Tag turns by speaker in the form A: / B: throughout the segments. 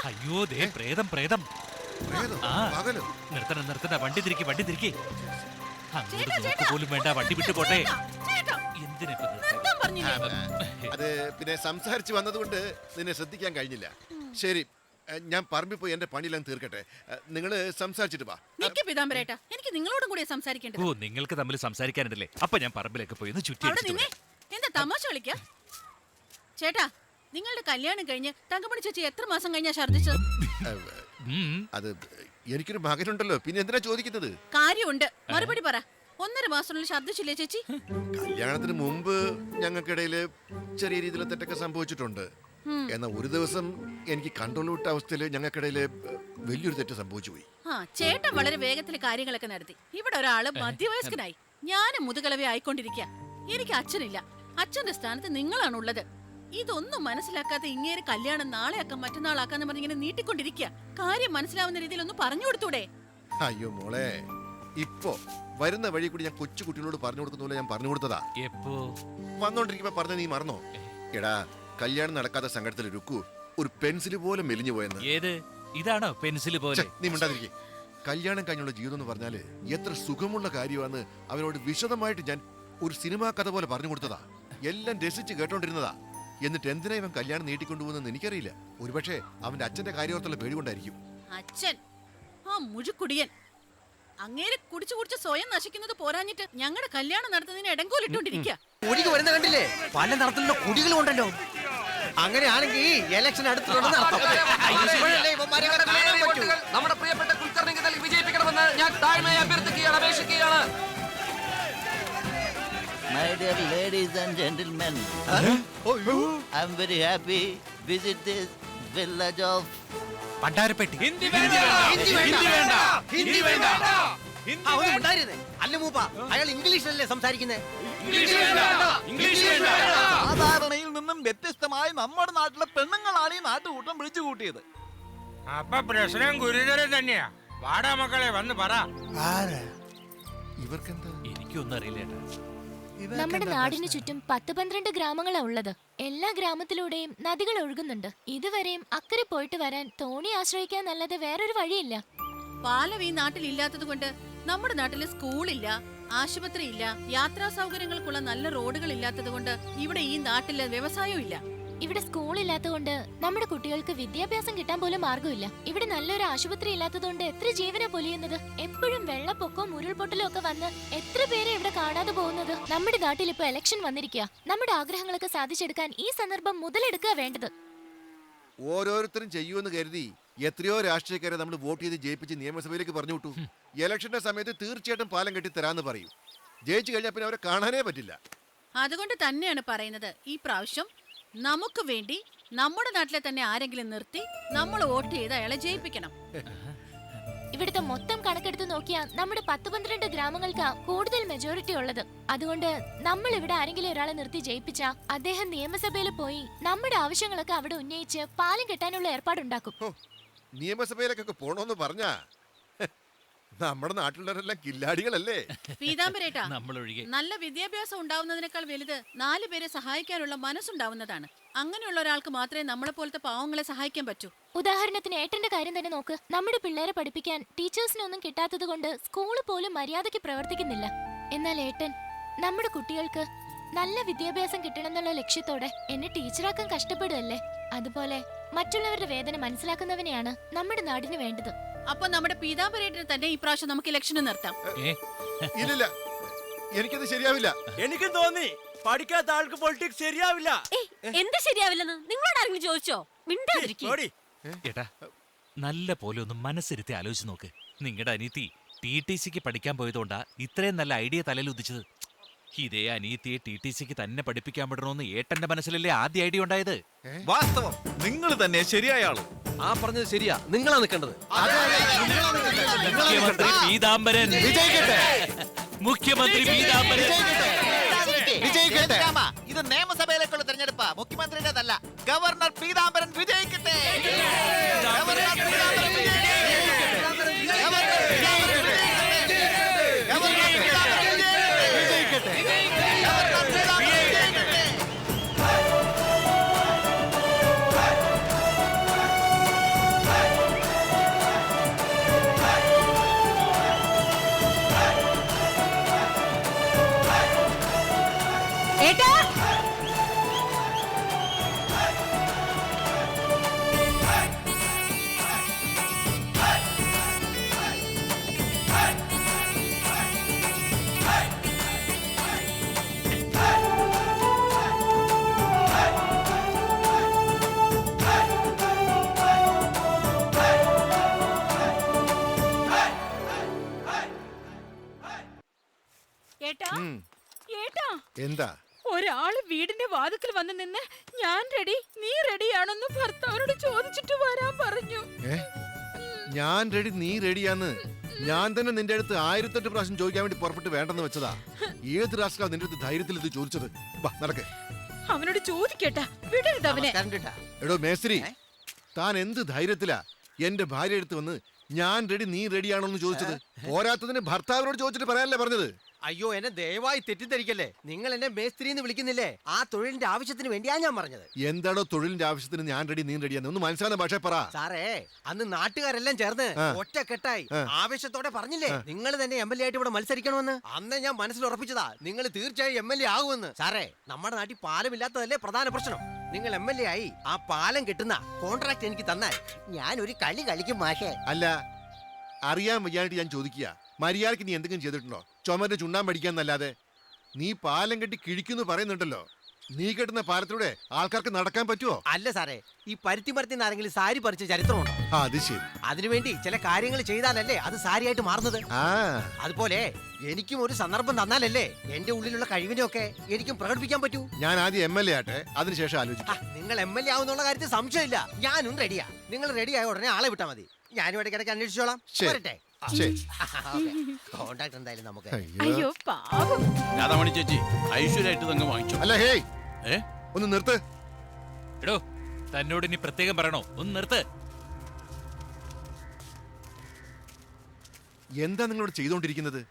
A: അയ്യോ ദേ പ്രേതം പ്രേതം. നിർത്തണ വണ്ടി തിരിക്കി. അങ്ങോട്ട് നോക്ക് പോലും വേണ്ട, വണ്ടി വിട്ടു പോട്ടെ.
B: അത് പിന്നെ സംസാരിച്ചു വന്നതുകൊണ്ട് നിന്നെ ശ്രദ്ധിക്കാൻ കഴിഞ്ഞില്ല. ശരി, ഞാൻ പറമ്പിൽ പോയി എന്റെ പണിയെല്ലാം തീർക്കട്ടെ. നിങ്ങൾ സംസാരിച്ചിട്ട് വാ.
C: എനിക്ക് നിങ്ങളോടും കൂടി സംസാരിക്കേണ്ടത്.
A: ഓ, നിങ്ങൾക്ക് തമ്മിൽ സംസാരിക്കാനുണ്ടല്ലേ? അപ്പൊ ഞാൻ പറമ്പിലേക്ക് പോയി ചുറ്റി.
C: എന്താ തമാശ കളിക്കാ? ചേട്ടാ, നിങ്ങളുടെ കല്യാണം കഴിഞ്ഞ് തങ്കമണി ചേച്ചി എത്ര മാസം കഴിഞ്ഞാ ഛർദിച്ചത്?
B: അത് എനിക്കൊരു മകനുണ്ടല്ലോ, പിന്നെ എന്തിനാ ചോദിക്കുന്നത്?
C: കാര്യമുണ്ട്, മറുപടി പറ. 1.5 മാസത്തിനുള്ളിൽ ഛർദിച്ചില്ലേ ചേച്ചി?
B: കല്യാണത്തിന് മുമ്പ് ഞങ്ങൾക്കിടയിൽ ചെറിയ രീതിയിൽ തെറ്റൊക്കെ സംഭവിച്ചിട്ടുണ്ട്. എന്നാൽ ഒരു ദിവസം എനിക്ക് കൺട്രോൾ വിട്ട അവസ്ഥയിൽ ഞങ്ങൾക്കിടയിൽ വലിയൊരു തെറ്റ് സംഭവിച്ചു പോയി.
C: ചേട്ടൻ വളരെ വേഗത്തിൽ കാര്യങ്ങളൊക്കെ നടത്തി. ഇവിടെ ഒരാള് മധ്യവയസ്കനായി, ഞാനും മുതുകലവേ ആയിക്കൊണ്ടിരിക്കുക. എനിക്ക് അച്ഛനില്ല, അച്ഛന്റെ സ്ഥാനത്ത് നിങ്ങളാണുള്ളത്. ഇതൊന്നും മനസ്സിലാക്കാതെ ഇങ്ങേരെ കല്യാണം നാളെയാക്കാം മറ്റന്നാളാക്കാന്ന് പറഞ്ഞിങ്ങനെ നീട്ടിക്കൊണ്ടിരിക്കുക. കാര്യം മനസ്സിലാവുന്ന രീതിയിൽ ഒന്ന് പറഞ്ഞു കൊടുത്തൂടെ?
B: അയ്യോ മോളെ, ഇപ്പോ വരുന്ന വഴി കൂടി ഞാൻ കൊച്ചു കുട്ടികളോട് പറഞ്ഞു കൊടുക്കുന്ന പോലെ ഞാൻ പറഞ്ഞു കൊടുത്തതാ.
A: എപ്പോ
B: വന്നോണ്ടിരിക്കുമ്പോ പറഞ്ഞ നീ മറന്നോ? എടാ, കല്യാണം നടക്കാത്ത സങ്കടത്തിൽ രുക്കു ഒരു പെൻസിൽ പോലെ മെലിഞ്ഞു പോയെന്ന്.
A: ഏത് ഇതാണോ പെൻസിൽ പോലെ?
B: നീ മിണ്ടാതിരിക്കെ. കല്യാണം കഴിഞ്ഞുള്ള ജീവിതം എന്ന് പറഞ്ഞാല് എത്ര സുഖമുള്ള കാര്യമാണെന്ന് അവനോട് വിശദമായിട്ട് ഞാൻ ഒരു സിനിമാ കഥ പോലെ പറഞ്ഞു കൊടുത്തതാ. എല്ലാം രസിച്ച് കേട്ടോണ്ടിരുന്നതാ. എന്നിട്ട് എന്തിനാ ഇവൻ കല്യാണം നീട്ടിക്കൊണ്ടുപോകുന്നെന്ന് എനിക്കറിയില്ല. ഒരുപക്ഷെ അവന്റെ അച്ഛന്റെ കാര്യോർത്തുള്ള പേടി കൊണ്ടായിരിക്കും.
C: അച്ഛൻ ആ മുഴുക്കുടിയൻ അങ്ങേരെ കുടിച്ചു കുടിച്ച് സ്വയം നശിക്കുന്നത് പോരാഞ്ഞിട്ട് ഞങ്ങളുടെ കല്യാണം നടത്തുന്നതിന് ഇടങ്കോലിട്ടോണ്ടിരിക്കുക.
D: ഒഴുകി വരുന്ന കണ്ടില്ലേ? പല നിറത്തിലുള്ള കുടികളും ഉണ്ടല്ലോ. അങ്ങനെയാണെങ്കിൽ ഇലക്ഷൻ അടുത്തുണ്ടെന്ന് അർത്ഥം.
E: നമ്മുടെ പ്രിയപ്പെട്ട കുൽക്കർണിക്ക് നൽകി വിജയിപ്പിക്കണമെന്ന് ഞാൻ താഴ്മയെ അഭ്യർത്ഥിക്കുകയാണ്, അപേക്ഷിക്കുകയാണ്.
F: My dear ladies and gentlemen, I'm very happy visit this village of
A: പണ്ടാരപ്പെട്ടി.
D: അല്ല മൂപ്പ, അയാൾ ഇംഗ്ലീഷിലല്ലേ സംസാരിക്കുന്നേ?
F: സാധാരണയിൽ നിന്നും വ്യത്യസ്തമായി നമ്മുടെ നാട്ടിലെ പെണ്ണുങ്ങളാണ് ഈ നാട്ടുകൂട്ടം വിളിച്ചു കൂട്ടിയത്.
G: അപ്പൊ പ്രശ്നം ഗുരുതരം തന്നെയാ. വാടാ മക്കളെ, വന്ന് പറ.
B: ഇവർക്കെന്താ?
A: എനിക്കൊന്നും അറിയില്ല.
H: നമ്മുടെ നാടിന് ചുറ്റും 10-12 ഗ്രാമങ്ങളാ ഉള്ളത്. എല്ലാ ഗ്രാമത്തിലൂടെയും നദികൾ ഒഴുകുന്നുണ്ട്. ഇതുവരെയും അക്കരെ പോയിട്ട് വരാൻ തോണി ആശ്രയിക്കാന്നല്ലാതെ വേറൊരു വഴിയില്ല.
C: പാലം ഈ നാട്ടിൽ ഇല്ലാത്തത് കൊണ്ട് നമ്മുടെ നാട്ടില് സ്കൂളില്ല, ആശുപത്രി ഇല്ല, യാത്രാ സൗകര്യങ്ങൾക്കുള്ള നല്ല റോഡുകൾ ഇല്ലാത്തത് കൊണ്ട് ഇവിടെ ഈ നാട്ടില് വ്യവസായവും ഇല്ല.
H: ഇവിടെ സ്കൂളില്ലാത്തതുകൊണ്ട് നമ്മുടെ കുട്ടികൾക്ക് വിദ്യാഭ്യാസം കിട്ടാൻ പോലും മാർഗമില്ല. ഇവിടെ നല്ലൊരു ആശുപത്രി ഇല്ലാത്തതുകൊണ്ട് എത്ര ജീവന പൊലിയുന്നത്. എപ്പോഴും വെള്ളപ്പൊക്കവും ഉരുൾപൊട്ടലും ഒക്കെ വന്ന് എത്ര പേരെ ഇവിടെ കാണാതെ പോകുന്നത്. നമ്മുടെ നാട്ടിൽ ഇപ്പൊ ഇലക്ഷൻ വന്നിരിക്കുക. നമ്മുടെ ആഗ്രഹങ്ങളൊക്കെ സാധിച്ചെടുക്കാൻ ഈ സന്ദർഭം മുതലെടുക്കുക വേണ്ടത്.
B: ഓരോരുത്തരും ചെയ്യുമെന്ന് കരുതി എത്രയോ രാഷ്ട്രീയക്കാരെ നമ്മൾ വോട്ട് ചെയ്ത് ജയിപ്പിച്ച് നിയമസഭയിലേക്ക് പറഞ്ഞു വിട്ടു. ഇലക്ഷന്റെ സമയത്ത് തീർച്ചയായിട്ടും പാലം കെട്ടി തരാന്ന് പറയും. ജയിച്ചു കഴിഞ്ഞാൽ പിന്നെ അവരെ കാണാനേ പറ്റില്ല.
C: അതുകൊണ്ട് തന്നെയാണ് പറയുന്നത്, ഈ പ്രാവശ്യം നമുക്ക് വേണ്ടി നമ്മുടെ നാട്ടിലെ തന്നെ ആരെങ്കിലും നിർത്തി നമ്മൾ വോട്ട് ചെയ്ത് അയാളെ ജയിപ്പിക്കണം.
H: ഇവിടുത്തെ മൊത്തം കണക്കെടുത്ത് നോക്കിയാൽ നമ്മുടെ 10-12 ഗ്രാമങ്ങൾക്ക് കൂടുതൽ മെജോറിറ്റി ഉള്ളത്. അതുകൊണ്ട് നമ്മൾ ഇവിടെ ആരെങ്കിലും ഒരാളെ നിർത്തി ജയിപ്പിച്ചാ അദ്ദേഹം നിയമസഭയിൽ പോയി നമ്മുടെ ആവശ്യങ്ങളൊക്കെ അവിടെ ഉന്നയിച്ച് പാലം കെട്ടാനുള്ള ഏർപ്പാടുണ്ടാക്കും.
B: നിയമസഭയിലേക്കൊക്കെ പോണോന്ന് പറഞ്ഞാ നമ്മുടെ നാട്ടിലുള്ളവരെല്ലാം കില്ലാടികളല്ലേ?
C: പീതാംബരേട്ടാ, നല്ല വിദ്യാഭ്യാസം ഉണ്ടാവുന്നതിനേക്കാൾ വലുത് 4 പേരെ സഹായിക്കാനുള്ള മനസ്സുണ്ടാവുന്നതാണ്. അങ്ങനെയുള്ള ഒരാൾക്ക് മാത്രമേ നമ്മളെ പോലത്തെ പാവങ്ങളെ സഹായിക്കാൻ പറ്റൂ.
H: ഉദാഹരണത്തിന് ഏട്ടന്റെ കാര്യം തന്നെ നോക്ക്. നമ്മുടെ പിള്ളേരെ പഠിപ്പിക്കാൻ ടീച്ചേഴ്സിനൊന്നും കിട്ടാത്തത് കൊണ്ട് സ്കൂള് പോലും മര്യാദയ്ക്ക് പ്രവർത്തിക്കുന്നില്ല. എന്നാൽ ഏട്ടൻ നമ്മുടെ കുട്ടികൾക്ക് നല്ല വിദ്യാഭ്യാസം കിട്ടണമെന്നുള്ള ലക്ഷ്യത്തോടെ എന്നെ ടീച്ചറാക്കാൻ കഷ്ടപ്പെടുകയല്ലേ. അതുപോലെ മറ്റുള്ളവരുടെ വേദന മനസ്സിലാക്കുന്നവനെയാണ് നമ്മുടെ നാടിന് വേണ്ടത്.
C: അപ്പൊ നമ്മുടെ പീതാംബരേട്ടനെ തന്നെ ഈ പ്രാവശ്യം നമുക്ക് ഇലക്ഷന് നിർത്താം.
B: ഇല്ല, എനിക്കത് ശരിയാവില്ല.
D: എനിക്കും തോന്നി പഠിക്കാത്ത ആൾക്ക് പൊളിറ്റിക്സ് ശരിയാവില്ല.
C: എന്ത് ശരിയാവില്ലെന്ന് നിങ്ങളോട് ആരെങ്കിലും ചോദിച്ചോ?
A: ഏട്ടാ, നല്ല പോലെ ഒന്ന് മനസ്സിരുത്തി ആലോചിച്ച് നോക്ക്. നിങ്ങളുടെ അനിയത്തി TTCക്ക് പഠിക്കാൻ പോയതുകൊണ്ടാ ഇത്രയും നല്ല ഐഡിയ തലയിൽ ഉദിച്ചത്. ഇതേ അനിയത്തിയെ TTCക്ക് തന്നെ പഠിപ്പിക്കാൻ വിടണമെന്ന് ഏട്ടന്റെ മനസ്സിലല്ലേ ആദ്യ ഐഡിയ ഉണ്ടായത്.
F: വാസ്തവം നിങ്ങൾ തന്നെ ശരിയായ ആള്.
D: ആ പറഞ്ഞത് ശരിയാ, നിങ്ങളാ നിൽക്കേണ്ടത്.
A: മുഖ്യമന്ത്രി പീതാംബരൻ വിജയിക്കട്ടെ. മുഖ്യമന്ത്രി പീതാംബരൻ
F: വിജയിക്കട്ടെ. ഇത് നിയമസഭയിലേക്കുള്ള തെരഞ്ഞെടുപ്പാ, മുഖ്യമന്ത്രിയുടേതല്ല. ഗവർണർ പീതാംബരൻ വിജയിക്കട്ടെ. ഗവർണർ പീതാംബരൻ
B: എന്താ?
C: ഒരാള് വീടിന്റെ വാതിക്കൽ വന്ന് നിന്ന് ഞാൻ റെഡി നീ റെഡിയാണെന്ന് ഭർത്താവിനോട് ചോദിച്ചിട്ട് വരാൻ പറഞ്ഞു.
B: ഞാൻ റെഡി നീ റെഡിയാന്ന് ഞാൻ തന്നെ നിന്റെ അടുത്ത് 1008 പ്രാവശ്യം ചോദിക്കാൻ വേണ്ടി പുറപ്പെട്ട് വേണ്ടെന്ന് വെച്ചതാ. ഏത് രാഷ്ട്രീയ നിന്റെ അടുത്ത് ധൈര്യത്തിൽ ഇത് ചോദിച്ചത്? വാ നടക്കേ.
C: അവനോട് ചോദിക്കട്ടാ, വിടരുത് അവനെ.
B: എടോ മേസ്ത്രി, താൻ എന്ത് ധൈര്യത്തിലാ എന്റെ ഭാര്യ അടുത്ത് വന്ന് ഞാൻ റെഡി നീ റെഡിയാണോ എന്ന് ചോദിച്ചത്? പോരാത്തതിന് ഭർത്താവിനോട് ചോദിച്ചിട്ട് പറയാനല്ലേ പറഞ്ഞത്?
D: അയ്യോ, എന്നെ ദയവായി തെറ്റിദ്ധരിക്കല്ലേ. നിങ്ങൾ എന്നെ മേസ്ത്രി എന്ന് വിളിക്കുന്നില്ലേ? ആ തൊഴിലിന്റെ ആവശ്യത്തിന് വേണ്ടിയാ ഞാൻ പറഞ്ഞത്.
B: എന്താണോ തൊഴിലിന്റെ ആവശ്യത്തിന് ഞാൻ റെഡി നീ റെഡിയാന്ന് ഒന്ന് മനസ്സിലാകുന്ന ഭാഷ പറ.
D: സാറേ, അന്ന് നാട്ടുകാരെല്ലാം ചേർന്ന് ഒറ്റക്കെട്ടായി ആവേശത്തോടെ പറഞ്ഞില്ലേ നിങ്ങൾ തന്നെ MLA ആയിട്ട് ഇവിടെ മത്സരിക്കണമെന്ന്? അന്ന് ഞാൻ മനസ്സിൽ ഉറപ്പിച്ചതാ നിങ്ങൾ തീർച്ചയായും MLA ആകുമെന്ന്. സാറേ, നമ്മുടെ നാട്ടിൽ പാലമില്ലാത്തതല്ലേ പ്രധാന പ്രശ്നം. നിങ്ങൾ MLA ആയി ആ പാലം കെട്ടുന്ന കോൺട്രാക്ട് എനിക്ക് തന്നാൽ ഞാൻ ഒരു കളി കളിക്കും മാഷേ.
B: അല്ല, അറിയാൻ വയ്യായിട്ട് ഞാൻ ചോദിക്കുക, മര്യാദക്ക് നീ എന്തെങ്കിലും ചെയ്തിട്ടുണ്ടോ? ചുമരിന് ചുണ്ണാൻ പഠിക്കാന്നല്ലാതെ. നീ പാലം കെട്ടി കിഴിക്കുന്നു പറയുന്നുണ്ടല്ലോ, നീ കെട്ടുന്ന പാലത്തിലൂടെ ആൾക്കാർക്ക് നടക്കാൻ പറ്റുമോ?
D: അല്ല സാറേ, ഈ പരുത്തി മരത്തിൽ ആരെങ്കിലും സാരി പറിച്ച ചരിത്രമുണ്ടോ?
B: അത് ശരി.
D: അതിനുവേണ്ടി ചില കാര്യങ്ങൾ ചെയ്താലല്ലേ അത് സാരിയായിട്ട് മാറുന്നത്. അതുപോലെ എനിക്കും ഒരു സന്ദർഭം തന്നാലല്ലേ എന്റെ ഉള്ളിലുള്ള കഴിവിനെയൊക്കെ എനിക്കും പ്രകടിപ്പിക്കാൻ പറ്റൂ.
B: ഞാൻ ആദ്യം MLA ആട്ടെ, അതിനുശേഷം ആലോചിക്കാം.
D: നിങ്ങൾ MLA ആവുന്നുള്ള കാര്യത്തിൽ സംശയമില്ല. ഞാനും റെഡിയാ. നിങ്ങൾ റെഡിയായ ഉടനെ ആളെ വിട്ടാ മതി. ഞാനും ഇടയ്ക്കിടയ്ക്ക് അന്വേഷിച്ചോളാം. വരട്ടെ. കോണ്ടാക്ട് എന്തായാലും നമുക്ക്.
C: അയ്യോ പാവം.
I: രാധാമണി ചേച്ചി ഐശ്വര്യമായിട്ട് തങ്ങ് വാങ്ങിച്ചു.
B: അല്ല ഹേയ്, ഒന്ന് നിർത്ത്.
A: എടോ, തന്നോട് ഇനി പ്രത്യേകം പറയണോ? ഒന്ന് നിർത്ത്.
B: എന്താ നിങ്ങളോട് ചെയ്തോണ്ടിരിക്കുന്നത്?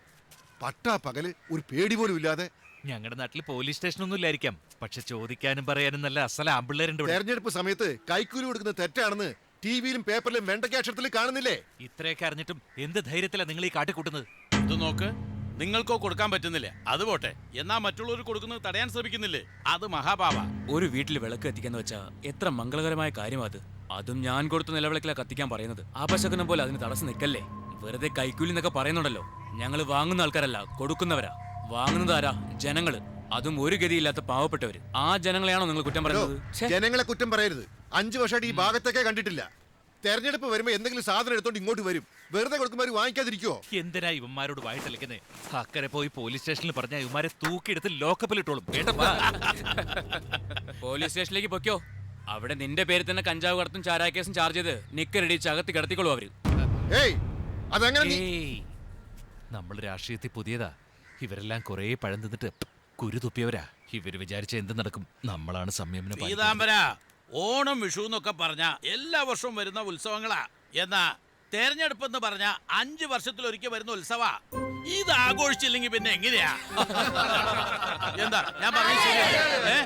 B: പട്ടാ പകല് ഒരു പേടി പോലും ഇല്ലാതെ.
A: ഞങ്ങളുടെ നാട്ടിൽ പോലീസ് സ്റ്റേഷനൊന്നും ഇല്ലായിരിക്കാം, പക്ഷെ ചോദിക്കാനും പറയാനും നല്ല അസല ആമ്പിള്ളേരുണ്ട് ഇവിടെ.
B: തെരഞ്ഞെടുപ്പ് സമയത്ത് കൈക്കൂലി കൊടുക്കുന്നത് തെറ്റാണെന്ന് ടിവിയിലും പേപ്പറിലും വെണ്ടയ്ക്കാക്ഷരത്തിൽ കാണുന്നില്ലേ?
A: ഇത്രയൊക്കെ അറിഞ്ഞിട്ടും എന്ത് ധൈര്യത്തിലാ നിങ്ങൾ ഈ കാട്ടിക്കൂട്ടുന്നത്?
I: ഇത് നോക്ക്, നിങ്ങൾക്കോ കൊടുക്കാൻ പറ്റുന്നില്ല, അത് പോട്ടെ, എന്നാ മറ്റുള്ളവർ കൊടുക്കുന്നത് തടയാൻ ശ്രമിക്കുന്നില്ലേ? അത് മഹാപാപ.
J: ഒരു വീട്ടിൽ വിളക്ക് കത്തിക്കാന്ന് വെച്ചാ എത്ര മംഗളകരമായ കാര്യം അത്. അതും ഞാൻ കൊടുത്ത നിലവിളക്കിലാ കത്തിക്കാൻ പറയുന്നത്. അപശകനം പോലെ അതിന് തടസ്സം നിൽക്കല്ലേ. വെറുതെ കൈക്കൂലി എന്നൊക്കെ പറയുന്നുണ്ടല്ലോ. ഞങ്ങൾ വാങ്ങുന്ന ആൾക്കാരല്ല, കൊടുക്കുന്നവരാ. വാങ്ങുന്നത് ആരാ? ജനങ്ങള്. അതും ഒരു ഗതിയില്ലാത്ത പാവപ്പെട്ടവര്. ആ ജനങ്ങളെയാണോ നിങ്ങൾ കുറ്റം പറയുന്നത്?
B: ജനങ്ങളെ കുറ്റം പറയരുത്. 5 വർഷമായിട്ട് ഈ ഭാഗത്തൊക്കെ കണ്ടിട്ടില്ല. തെരഞ്ഞെടുപ്പ് വരുമ്പോ എന്തെങ്കിലും സാധനം എടുത്തോണ്ട് ഇങ്ങോട്ട് വരും. വെറുതെ കൊടുക്കുമ്പോൾ വാങ്ങിക്കാതിരിക്കോ?
A: എന്തിനാ ഇവന്മാരോട് വായിട്ടലിക്കുന്നേ? അക്കരെ പോയി പോലീസ് സ്റ്റേഷനിൽ പറഞ്ഞ ഇവന്മാരെ തൂക്കിയെടുത്ത് ലോക്കപ്പിൽ ഇട്ടോളും.
J: പോലീസ് സ്റ്റേഷനിലേക്ക് പൊയ്ക്കോ. അവിടെ നിന്റെ പേര് തന്നെ കഞ്ചാവ് കടത്തും ചാരായ കേസും ചാർജ് ചെയ്ത് നിക്കരടിച്ച് അകത്ത് കിടത്തിക്കോളൂ അവര്.
A: നമ്മൾ രാഷ്ട്രീയത്തിൽ പുതിയതാ. ഇവരെല്ലാം കുറെ പഴം തിന്നിട്ട് കുരു തുപ്പിയവരാ. ഇവര് വിചാരിച്ച എന്ത് നടക്കും? നമ്മളാണ് സംയമനം.
I: പീതാംബര, ഓണം വിഷു എന്നൊക്കെ പറഞ്ഞ എല്ലാ വർഷവും വരുന്ന ഉത്സവങ്ങളാ. എന്നാ തെരഞ്ഞെടുപ്പ് എന്ന് പറഞ്ഞ 5 വർഷത്തിലൊരിക്കൽ വരുന്ന ഉത്സവ. ഇത് ആഘോഷിച്ചില്ലെങ്കിൽ പിന്നെ എങ്ങനെയാ? എന്താ ഞാൻ പറഞ്ഞ ശരിയല്ലേ?